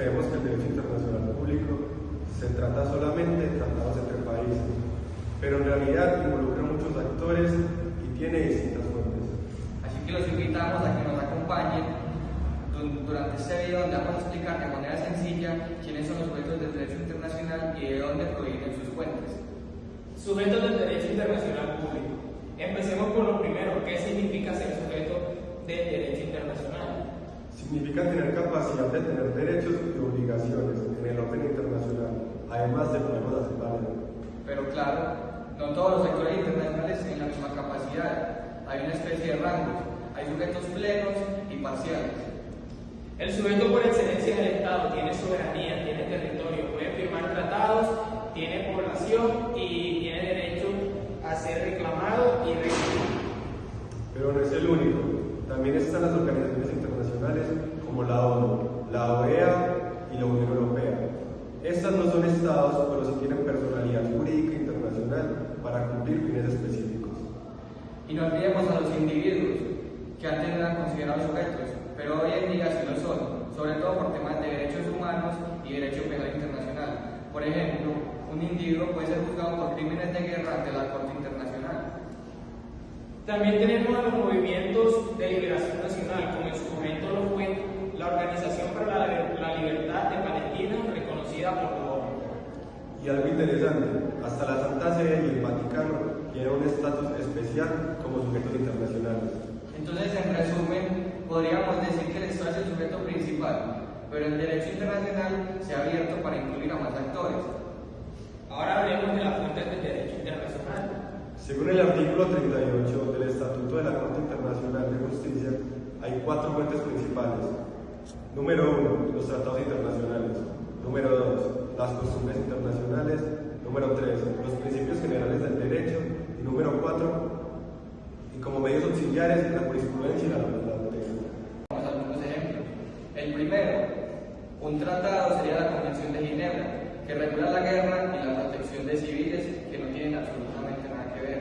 creemos que el derecho internacional público se trata solamente de tratados entre países, pero en realidad involucra muchos actores y tiene distintas fuentes. Así que los invitamos a que nos acompañen durante este video, donde vamos a explicar de manera sencilla quiénes son los sujetos del derecho internacional y de dónde provienen sus fuentes. Sujetos del derecho internacional público. Empecemos por lo primero. ¿Qué significa ser sujeto del derecho internacional? Significa tener capacidad de tener derechos y obligaciones en el orden internacional, además de poderlos hacer valer. Pero claro, no todos los actores internacionales tienen la misma capacidad. Hay una especie de rangos, hay sujetos plenos y parciales. El sujeto por excelencia del Estado tiene soberanía, tiene territorio, puede firmar tratados, tiene población y tiene derecho a ser reclamado y requerido. Pero no es el único. También están las organizaciones internacionales como la ONU, la OEA y la Unión Europea. Estas no son estados, pero sí tienen personalidad jurídica internacional para cumplir fines específicos. Y no olvidemos a los individuos, que antes no eran considerados sujetos, pero hoy en día sí lo son, sobre todo por temas de derechos humanos y derecho penal internacional. Por ejemplo, un individuo puede ser juzgado por crímenes de guerra ante la Corte Internacional. También tenemos a los movimientos de liberación nacional, como en su momento lo fue la Organización para la Libertad de Palestina, reconocida por la ONU. Y algo interesante, hasta la Santa Sede y el Vaticano tienen un estatus especial como sujetos internacionales. Entonces, en resumen, podríamos decir que el Estado es el sujeto principal, pero el derecho internacional se ha abierto para incluir a más actores. Ahora hablemos de las fuentes del derecho internacional. Según el artículo 38 del Estatuto de la Corte Internacional de Justicia, hay 4 fuentes principales. Número 1, los tratados internacionales. Número 2, las costumbres internacionales. Número 3, los principios generales del derecho. Y número 4, y como medios auxiliares, la jurisprudencia y la doctrina. Vamos a algunos ejemplos. El primero, un tratado sería la Convención de Ginebra, que regula la guerra y la protección de civiles que no tienen absolutamente nada que ver.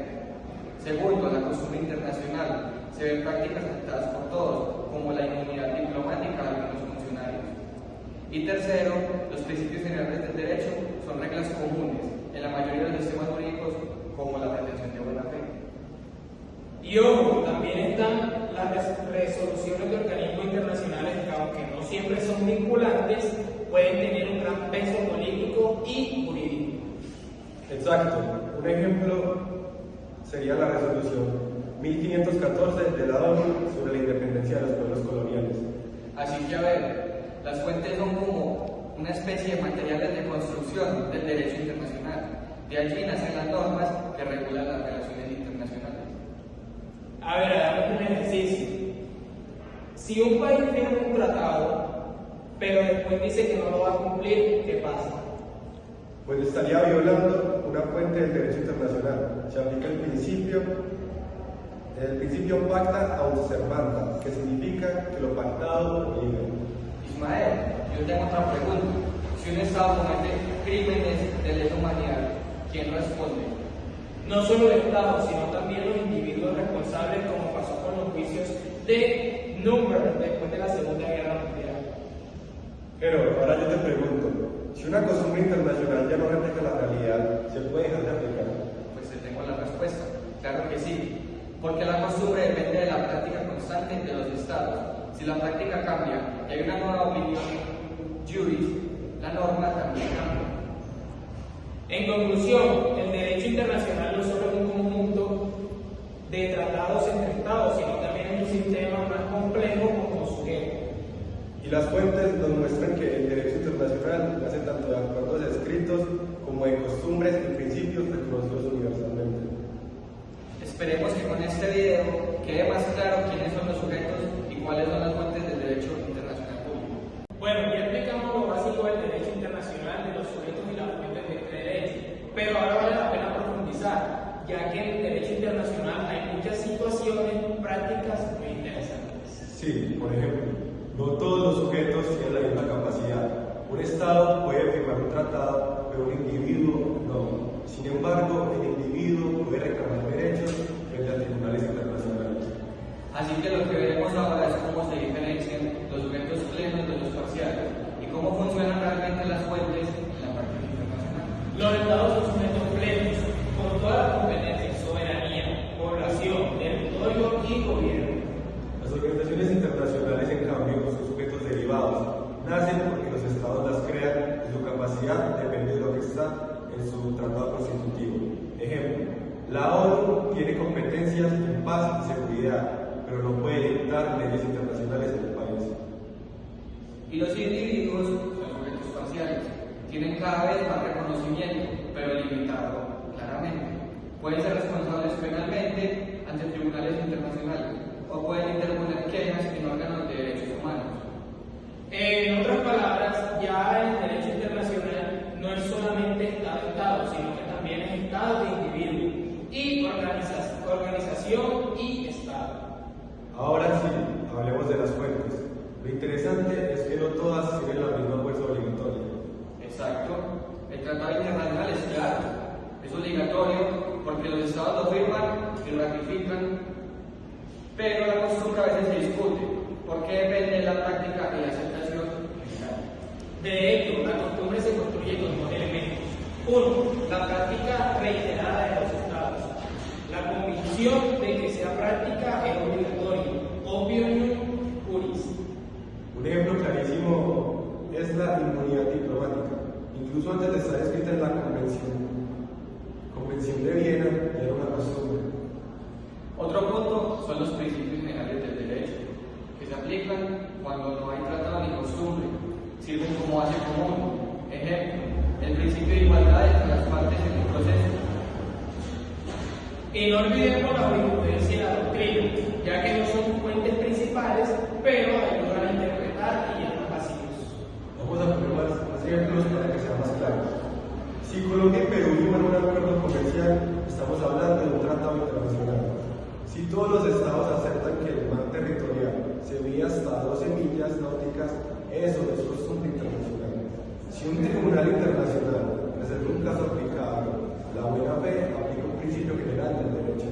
Segundo, la costumbre internacional. Se ven prácticas aceptadas por todos, como la inmunidad diplomática de algunos funcionarios. Y tercero, los principios generales del derecho son reglas comunes en la mayoría de los sistemas jurídicos, como la pretensión de buena fe. Y ojo, también están las resoluciones de organismos internacionales que, aunque no siempre son vinculantes, pueden tener un gran peso político y jurídico. Exacto. Un ejemplo sería la resolución 1514 de la ONU sobre la independencia de los pueblos coloniales. Así que, a ver, las fuentes son como una especie de materiales de construcción del derecho internacional. De allí nacen las normas que regulan las relaciones internacionales. A ver, hagamos un ejercicio. Si un país firma un tratado, pero después dice que no lo va a cumplir, ¿qué pasa? Pues estaría violando una fuente del derecho internacional. Se aplica el principio pacta aut servanda, que significa que lo pactado obliga. Ismael, yo tengo otra pregunta. Si un Estado comete crímenes de lesa humanidad, ¿quién responde? No solo el Estado, sino también los individuos responsables, como pasó con los juicios de Nuremberg después de la Segunda Guerra Mundial. Pero ahora yo te pregunto, si una costumbre internacional ya no refleja la realidad, ¿se puede dejar de aplicar? Pues te tengo la respuesta. Claro que sí, porque la costumbre depende de la práctica constante de los Estados. Si la práctica cambia y hay una nueva opinión juris, la norma también cambia. En conclusión, el derecho internacional no solo es un conjunto de tratados entre Estados, sino también es un sistema más complejo como sujeto. Y las fuentes nos muestran que el derecho internacional nace tanto de acuerdos escritos como de costumbres y principios reconocidos universalmente. Esperemos que con este video quede más claro quiénes son los sujetos y cuáles son las fuentes del derecho internacional público. Bueno, ya explicamos lo básico del derecho internacional, de los sujetos y las fuentes de este derecho, pero ahora vale la pena profundizar, ya que en el derecho internacional hay muchas situaciones prácticas muy interesantes. Sí, por ejemplo, no todos los sujetos tienen la misma capacidad. Un Estado puede firmar un tratado, pero un individuo no. Sin embargo, el individuo puede reclamar derechos frente a tribunales internacionales. Así que lo que veremos ahora es cómo se diferencian los sujetos plenos de los parciales. y cómo funcionan realmente las fuentes en la práctica internacional. Los estados son sujetos plenos, con todas las competencias, soberanía, población, territorio y gobierno. Las organizaciones internacionales, en cambio, son sujetos derivados. Nacen porque los estados las crean y su capacidad depende de lo que está en su tratado constitutivo. Ejemplo, la ONU tiene competencias en paz y seguridad, pero no puede dictar leyes internacionales en el país. Y los individuos son sujetos parciales, tienen cada vez más reconocimiento, pero limitado, claramente. Pueden ser responsables penalmente ante tribunales internacionales o pueden interponer quejas en órganos de derechos humanos. En otras palabras, ya el derecho internacional no es solamente Estado-Estado, sino que también es Estado de individuo y organización y Estado. Ahora sí, hablemos de las fuentes. Lo interesante es que no todas tienen la misma fuerza obligatoria. Exacto. El tratado internacional es claro, es obligatorio porque los estados lo firman y lo ratifican, pero la costumbre a veces se discute porque depende de la práctica y la aceptación general. De hecho, la costumbre se construye con dos elementos. Uno, la práctica reiterada de los estados. La convicción de que sea práctica es obligatoria, opinium juris. Un ejemplo clarísimo es la inmunidad diplomática. Incluso antes de estar escrita en la Convención de Viena, ya era una costumbre. Otro punto son los principios generales del derecho, que se aplican cuando no hay tratado ni costumbre, sirven como base común. Ejemplo, el principio de igualdad entre las partes en un proceso. Y no olvidemos la jurisprudencia y la doctrina, ya que no son fuentes principales, pero ayudan a interpretar y llenar vacíos. Vamos a poner más ejemplos para que sea más claro. Si Colombia y Perú firman un acuerdo comercial, estamos hablando de un tratado internacional. Si todos los estados aceptan que el mar territorial se mide hasta 12 millas náuticas, eso es costumbre internacional. Si un tribunal internacional resuelve un caso aplicable, la buena fe aplica un principio general del derecho.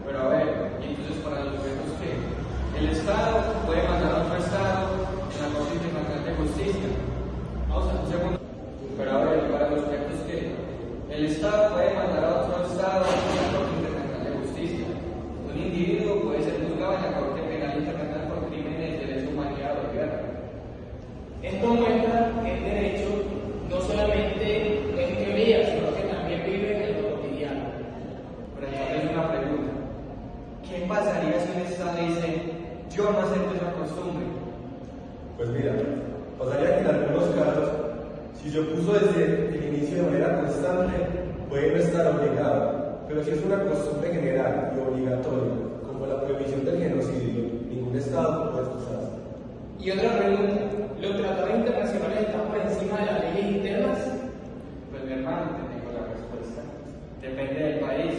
Pero a ver, ¿y entonces para los sujetos qué? El Estado puede mandar a otro Estado en la Corte Internacional de Justicia. Vamos a un segundo. Pero a ver, para los sujetos qué? El Estado puede mandar a otro Estado en la Corte Internacional de Justicia. Un individuo puede ser juzgado en la Corte Penal Internacional por crímenes de lesa humanidad o guerra. Esto muestra que el derecho no solamente es teoría, sino que también vive en lo cotidiano. Pero entonces una pregunta. ¿Qué pasaría si un Estado dice, yo no acepto esa costumbre? Pues mira, pasaría que en algunos casos, si se opuso desde el inicio de manera constante, puede no estar obligado, pero si es una costumbre general y obligatoria, como la prohibición del genocidio, ningún Estado puede excusarse. Y otra pregunta, ¿los tratados internacionales están por encima de las leyes internas? Pues mi hermano, te tengo la respuesta. Depende del país.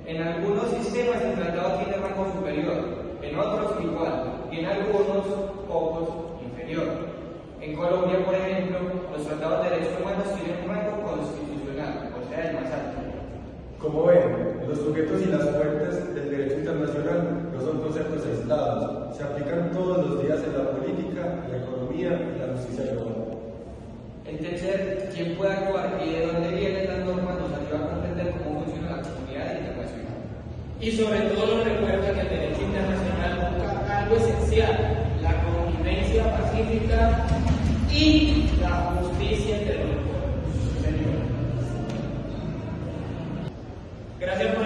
En algunos sistemas el tratado tiene rango superior, en otros igual, y en algunos, pocos, inferior. En Colombia, por ejemplo, los tratados de derechos humanos tienen un rango constitucional, o sea, el más alto. Como ven, los sujetos y las fuentes del derecho internacional no son conceptos aislados, se aplican todos los días en la política, la economía y la justicia global. Entender quién puede actuar y de dónde vienen las normas nos ayuda a comprender cómo funciona la comunidad internacional. Y sobre todo nos recuerda que el derecho internacional busca algo esencial, la convivencia pacífica y la justicia entre los pueblos. Gracias por